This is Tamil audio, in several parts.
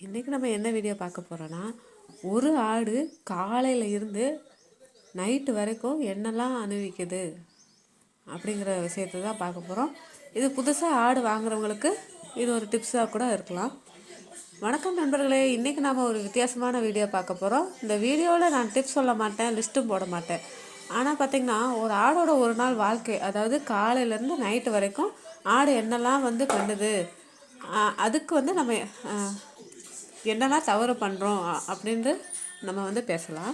இன்றைக்கி நம்ம என்ன வீடியோ பார்க்க போகிறோன்னா, ஒரு ஆடு காலையில் இருந்து நைட்டு வரைக்கும் என்னெல்லாம் அனுபவிக்குது அப்படிங்கிற விஷயத்தை தான் பார்க்க போகிறோம். இது புதுசாக ஆடு வாங்குறவங்களுக்கு இது ஒரு டிப்ஸாக கூட இருக்கலாம். வணக்கம் நண்பர்களே, இன்றைக்கி நாம் ஒரு வித்தியாசமான வீடியோ பார்க்க போகிறோம். இந்த வீடியோவில் நான் டிப்ஸ் சொல்ல மாட்டேன், லிஸ்ட்டும் போட மாட்டேன். ஆனால் பார்த்திங்கன்னா, ஒரு ஆடோட ஒரு நாள் வாழ்க்கை, அதாவது காலையிலேருந்து நைட்டு வரைக்கும் ஆடு என்னெல்லாம் பண்ணுது, அதுக்கு நம்ம என்னெல்லாம் தவறு பண்ணுறோம் அப்படின்ட்டு நம்ம பேசலாம்.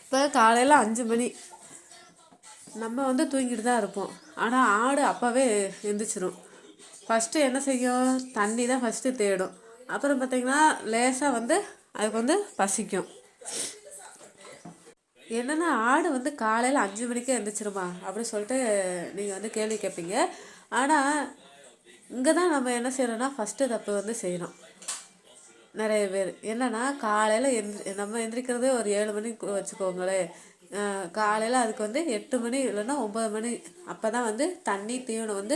இப்போ காலையில் 5 மணி நம்ம தூங்கிட்டு தான் இருப்போம். ஆனால் ஆடு அப்போவே எழுந்திரிச்சிரும். ஃபஸ்ட்டு என்ன செய்யும், தண்ணி தான் ஃபஸ்ட்டு தேடும். அப்புறம் பார்த்திங்கன்னா லேசாக அதுக்கு பசிக்கும். என்னென்னா ஆடு காலையில் 5 மணிக்கே எழுந்திரிச்சிருமா அப்படின்னு சொல்லிட்டு நீங்கள் கேள்வி கேட்பீங்க. ஆனால் இங்கே தான் நம்ம என்ன செய்கிறோன்னா ஃபஸ்ட்டு தப்பு செய்கிறோம். நிறைய பேர் என்னென்னா காலையில் நம்ம எந்திரிக்கிறதே ஒரு 7 மணிக்கு வச்சுக்கோங்களேன். காலையில் அதுக்கு 8 மணி இல்லைன்னா 9 மணி அப்போ தான் தண்ணி தீவனம்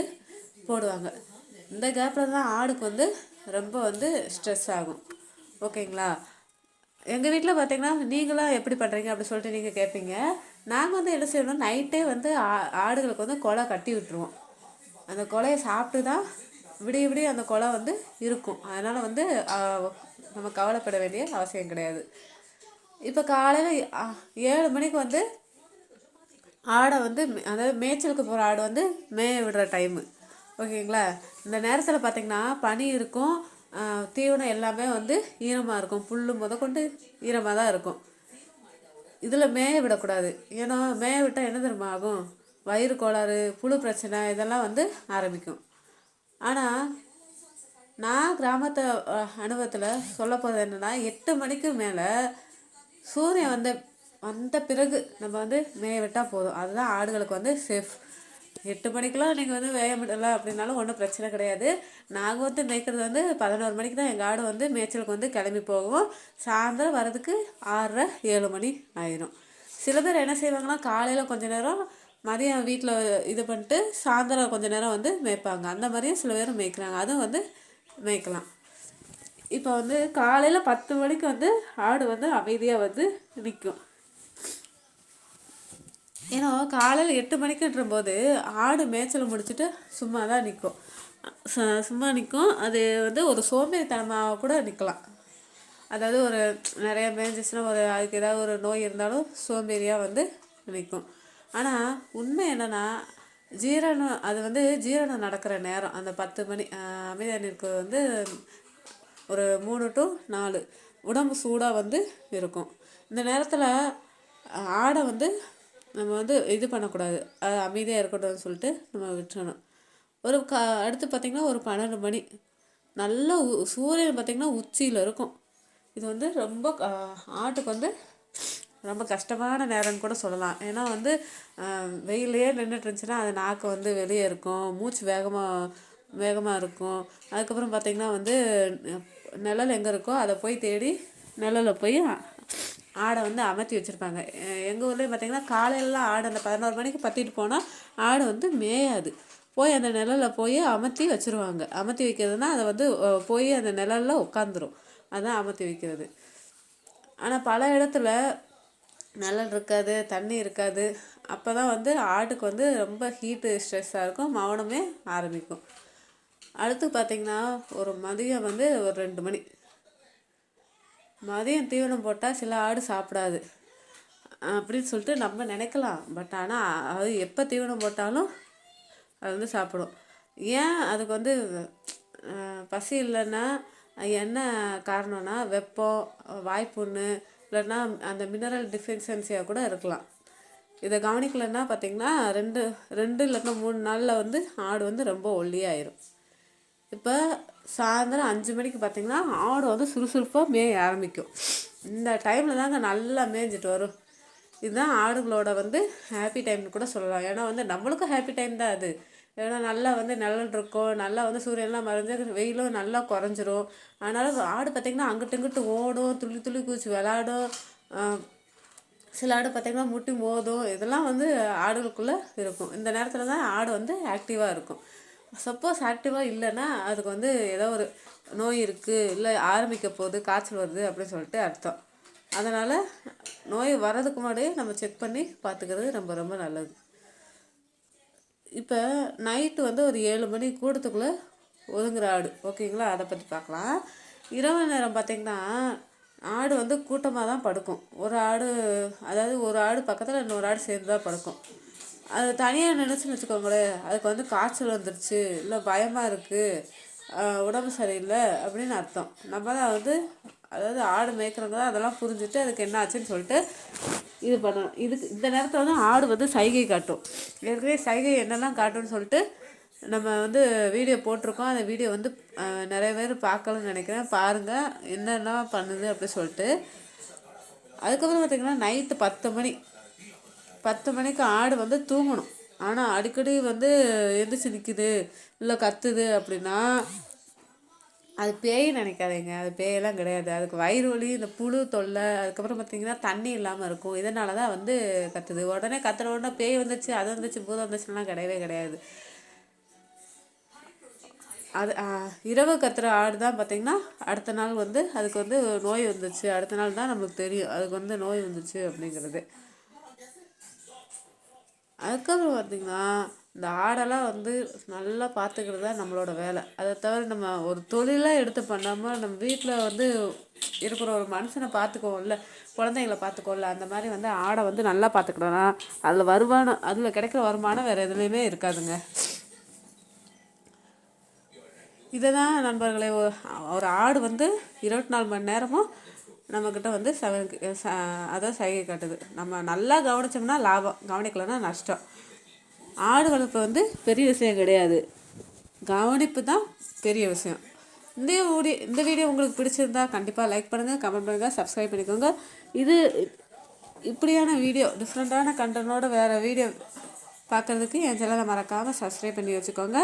போடுவாங்க. இந்த கேப்பில் தான் ஆடுக்கு ரொம்ப ஸ்ட்ரெஸ் ஆகும். ஓகேங்களா? எங்கள் வீட்டில் பார்த்திங்கன்னா நீங்களாம் எப்படி பண்ணுறீங்க அப்படி சொல்லிட்டு நீங்கள் கேட்பீங்க. நாங்கள் என்ன செய்யணும், நைட்டே ஆடுகளுக்கு கொலை கட்டி விட்டுருவோம். அந்த கொலையை சாப்பிட்டு தான் விடிய அந்த கொலை இருக்கும். அதனால் நம்ம கவலைப்பட வேண்டிய அவசியம் கிடையாது. இப்போ காலையில் 7 மணிக்கு ஆடை அதாவது மேய்ச்சலுக்கு போகிற ஆடு மேய விடுற டைமு. ஓகேங்களா? இந்த நேரத்தில் பார்த்திங்கன்னா பனி இருக்கும், தீவனம் எல்லாமே ஈரமாக இருக்கும், புல் முதற்கொண்டு ஈரமாக தான் இருக்கும். இதில் மேய விடக்கூடாது. ஏன்னா மேய விட்டால் என்ன தெரியுமா ஆகும், வயிறு கோளாறு, புழு பிரச்சனை இதெல்லாம் ஆரம்பிக்கும். ஆனால் நான் கிராமத்து அனுபவத்தில் சொல்ல போகிறது என்னென்னா, 8 மணிக்கு மேலே சூரியன் வந்த பிறகு நம்ம மேய விட்டால் போதும். அதுதான் ஆடுகளுக்கு சேஃப். 8 மணிக்கெலாம் நீங்கள் மேய விடலை அப்படின்னாலும் ஒன்றும் பிரச்சனை கிடையாது. நாங்கள் மேய்க்கிறது 11 மணிக்கு தான் எங்கள் ஆடு மேய்ச்சலுக்கு கிளம்பி போகும். சாயந்தரம் வர்றதுக்கு 6:30 7 மணி ஆயிடும். சில பேர் என்ன செய்வாங்கன்னா, காலையில் கொஞ்சம் நேரம், மதியம் வீட்டில் இது பண்ணிட்டு சாயந்தரம் கொஞ்சம் நேரம் மேய்ப்பாங்க. அந்த மாதிரியும் சில பேர் மேய்க்கிறாங்க. அதுவும் மேய்க்கலாம். இப்போ காலையில் 10 மணிக்கு ஆடு அமைதியாக நிற்கும். ஏன்னா காலையில் 8 மணிக்குன்ற போது ஆடு மேய்ச்சலை முடிச்சுட்டு சும்மா தான் நிற்கும். சும்மா நிற்கும். அது ஒரு சோம்பேறித்தனமாக கூட நிற்கலாம். அதாவது ஒரு நிறைய மேய்ஞ்சிச்சுன்னா அதுக்கு ஏதாவது ஒரு நோய் இருந்தாலும் சோம்பேறியாக நிற்கும். ஆனால் உண்மை என்னென்னா, ஜீரணம் அது ஜீரணம் நடக்கிற நேரம் அந்த 10 மணி அமைதியாக நிற்கு ஒரு 3 to 4 உடம்பு சூடாக இருக்கும். இந்த நேரத்தில் ஆடை நம்ம இது பண்ணக்கூடாது, அது அமைதியாக இருக்கட்டும்னு சொல்லிட்டு நம்ம விட்டுறணும். அடுத்து பார்த்திங்கன்னா ஒரு 12 மணி நல்ல சூரியன் பார்த்திங்கன்னா உச்சியில் இருக்கும். இது ரொம்ப ஆட்டுக்கு ரொம்ப கஷ்டமான நேரம்னு கூட சொல்லலாம். ஏன்னா வெயிலே நின்றுட்டு இருந்துச்சுன்னா அது நாக்கு வெளியே இருக்கும், மூச்சு வேகமாக இருக்கும். அதுக்கப்புறம் பார்த்திங்கன்னா நிழல் எங்கே இருக்கோ அதை போய் தேடி நிழலில் போய் ஆடை அமர்த்தி வச்சுருப்பாங்க. எங்கள் ஊர்லேயும் பார்த்திங்கன்னா காலையிலலாம் ஆடு அந்த 11 மணிக்கு பற்றிட்டு போனால் ஆடு மேயாது. போய் அந்த நிழலில் போய் அமர்த்தி வச்சுருவாங்க. அமர்த்தி வைக்கிறதுனா அதை போய் அந்த நிழலில் உட்காந்துரும். அதுதான் அமர்த்தி வைக்கிறது. ஆனால் பல இடத்துல நிழல் இருக்காது, தண்ணி இருக்காது. அப்போ தான் ஆட்டுக்கு ரொம்ப ஹீட்டு ஸ்ட்ரெஸ்ஸாக இருக்கும், மௌனமே ஆரம்பிக்கும். அடுத்து பார்த்திங்கன்னா ஒரு மதியம் ஒரு 2 மணி மதியம் தீவனம் போட்டால் சில ஆடு சாப்பிடாது அப்படின்னு சொல்லிட்டு நம்ம நினைக்கலாம். பட் ஆனால் அது எப்போ தீவனம் போட்டாலும் அது சாப்பிடும். ஏன் அதுக்கு பசி இல்லைன்னா என்ன காரணம்னா, வெப்பம், வாய்ப்புண்ணு, இல்லைன்னா அந்த மினரல் டிஃபிஷியன்சியாக கூட இருக்கலாம். இதை கவனிக்கலைன்னா பார்த்திங்கன்னா 2 இல்லைன்னா 3 நாளில் ஆடு ரொம்ப ஒல்லியாயிரும். இப்போ சாயந்தரம் 5 மணிக்கு பார்த்திங்கன்னா ஆடு சுறுசுறுப்பாக மேய ஆரம்பிக்கும். இந்த டைமில் தாங்க நல்லா மேய்ஞ்சிட்டு வரும். இதுதான் ஆடுகளோட ஹாப்பி டைம்னு கூட சொல்லலாம். ஏன்னா நம்மளுக்கும் ஹாப்பி டைம் தான் அது. ஏன்னா நல்லா நிழல் இருக்கும், நல்லா சூரியன்லாம் மறைஞ்சு வெயிலும் நல்லா குறைஞ்சிரும். அதனால் ஆடு பார்த்திங்கன்னா அங்கிட்டு இங்கிட்டு ஓடும், துள்ளி துள்ளி குதிச்சு விளாடும். சில ஆடு பார்த்திங்கன்னா முட்டி மோதும். இதெல்லாம் ஆடுகளுக்குள்ளே இருக்கும். இந்த நேரத்தில் தான் ஆடு ஆக்டிவாக இருக்கும். சப்போஸ் ஆக்டிவாக இல்லைன்னா அதுக்கு ஏதோ ஒரு நோய் இருக்குது, இல்லை ஆரம்பிக்க போகுது, காய்ச்சல் வருது அப்படின்னு சொல்லிட்டு அர்த்தம். அதனால் நோய் வர்றதுக்கு முன்னாடியே நம்ம செக் பண்ணி பார்த்துக்கிறது ரொம்ப ரொம்ப நல்லது. இப்போ நைட்டு வந்து ஒரு 7 மணி கூடத்துக்குள்ளே ஒதுங்குற ஆடு, ஓகேங்களா? அதை பற்றி பார்க்கலாம். இரவு நேரம் பார்த்திங்கன்னா ஆடு வந்து கூட்டமாக தான் படுக்கும். ஒரு ஆடு, அதாவது ஒரு ஆடு பக்கத்தில் இன்னொரு ஆடு சேர்ந்து தான் படுக்கும். அது தனியாக நினச்சின்னு வச்சுக்கோங்களேன், அதுக்கு வந்து காய்ச்சல் வந்துருச்சு, இல்லை பயமாக இருக்குது, உடம்பு சரியில்லை அப்படின்னு அர்த்தம். நம்ம தான் வந்து, அதாவது ஆடு மேய்க்கிறவங்க தான் அதெல்லாம் புரிஞ்சுட்டு அதுக்கு என்ன ஆச்சுன்னு சொல்லிட்டு இது பண்ணணும். இதுக்கு இந்த நேரத்தில் வந்து ஆடு வந்து சைகை காட்டும். ஏற்கனவே சைகை என்னெல்லாம் காட்டும்னு சொல்லிட்டு நம்ம வந்து வீடியோ போட்டிருக்கோம். அந்த வீடியோ வந்து நிறைய பேர் பார்க்கலன்னு நினைக்கிறேன். பாருங்கள் என்னென்ன பண்ணுது அப்படி சொல்லிட்டு. அதுக்கப்புறம் பார்த்திங்கன்னா நைட்டு 10 மணிக்கு ஆடு வந்து தூங்கணும். ஆனால் அடிக்கடி வந்து எந்திரிச்சு நிற்குது, இல்லை கத்துது அப்படின்னா அது பேய் நினைக்காதீங்க. அது பேயெல்லாம் கிடையாது. அதுக்கு வயிறு வலி, இந்த புழு தொல்லை, அதுக்கப்புறம் பார்த்திங்கன்னா தண்ணி இல்லாமல் இருக்கும். இதனால தான் வந்து கத்துது. உடனே கத்துற உடனே பேய் வந்துச்சு, அது வந்துச்சு, பூதம் வந்துச்சுலாம் கிடையவே கிடையாது. அது இரவு கத்துற ஆடு தான் பார்த்திங்கன்னா அடுத்த நாள் வந்து அதுக்கு வந்து நோய் வந்துச்சு, அடுத்த நாள் தான் நம்மளுக்கு தெரியும் அதுக்கு வந்து நோய் வந்துச்சு அப்படிங்கிறது. அதுக்கப்புறம் பார்த்திங்கன்னா இந்த ஆடெல்லாம் வந்து நல்லா பார்த்துக்கிறது தான் நம்மளோட வேலை. அதை தவிர நம்ம ஒரு தொழிலாக எடுத்து பண்ணாமல் நம்ம வீட்டில் வந்து இருக்கிற ஒரு மனுஷனை பார்த்துக்கோம்ல, குழந்தைங்களை பார்த்துக்கோம்ல, அந்த மாதிரி வந்து ஆடை வந்து நல்லா பார்த்துக்கிட்டோன்னா அதில் கிடைக்கிற வருமானம் வேறு எதுலேயுமே இருக்காதுங்க. இதை தான் நண்பர்களே, ஒரு ஆடு வந்து 24 மணி நேரமும் நம்மக்கிட்ட வந்து அதான் சைகை காட்டுது. நம்ம நல்லா கவனித்தோம்னா லாபம், கவனிக்கலைன்னா நஷ்டம். ஆடு வளர்ப்பு வந்து பெரிய விஷயம் கிடையாது, கவனிப்பு தான் பெரிய விஷயம். இந்த வீடியோ உங்களுக்கு பிடிச்சிருந்தா கண்டிப்பாக லைக் பண்ணுங்கள், கமெண்ட் பண்ணுங்கள், சப்ஸ்கிரைப் பண்ணிக்கோங்க. இது இப்படியான வீடியோ, டிஃப்ரெண்ட்டான கண்டனோட வேறு வீடியோ பார்க்குறதுக்கு என் சேனலை மறக்காமல் சப்ஸ்கிரைப் பண்ணி வச்சுக்கோங்க.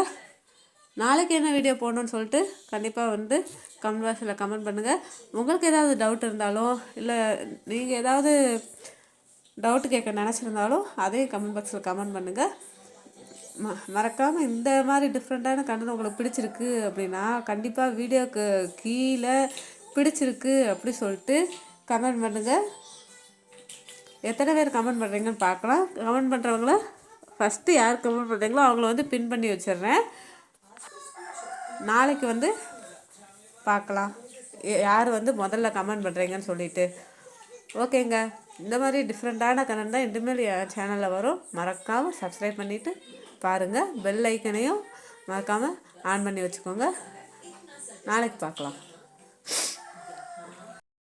நாளைக்கு என்ன வீடியோ போடணுன்னு சொல்லிட்டு கண்டிப்பாக வந்து கமெண்ட் பாக்ஸில் கமெண்ட் பண்ணுங்கள். உங்களுக்கு ஏதாவது டவுட் இருந்தாலும், இல்லை நீங்கள் ஏதாவது டவுட்டு கேட்க நினச்சிருந்தாலும் அதையும் கமெண்ட் பாக்ஸில் கமெண்ட் பண்ணுங்கள். மறக்காமல் இந்த மாதிரி டிஃப்ரெண்ட்டான கண்டென்ட் உங்களுக்கு பிடிச்சிருக்கு அப்படின்னா கண்டிப்பாக வீடியோவுக்கு கீழே பிடிச்சிருக்கு அப்படி சொல்லிட்டு கமெண்ட் பண்ணுங்கள். எத்தனை பேர் கமெண்ட் பண்ணுறீங்கன்னு பார்க்கலாம். கமெண்ட் பண்ணுறவங்கள ஃபஸ்ட்டு யார் கமெண்ட் பண்ணுறீங்களோ அவங்கள வந்து பின் பண்ணி வச்சிடுறேன். நாளைக்கு வந்து பார்க்கலாம் யார் வந்து முதல்ல கமெண்ட் பண்ணுறீங்கன்னு சொல்லிட்டு. ஓகேங்க, இந்த மாதிரி டிஃப்ரெண்ட்டான கண்டென்ட் தான் இனிமேல் என் சேனலில் வரும். மறக்காமல் சப்ஸ்கிரைப் பண்ணிவிட்டு பாருங்கள். பெல் ஐக்கனையும் மறக்காமல் ஆன் பண்ணி வச்சுக்கோங்க. நாளைக்கு பார்க்கலாம்.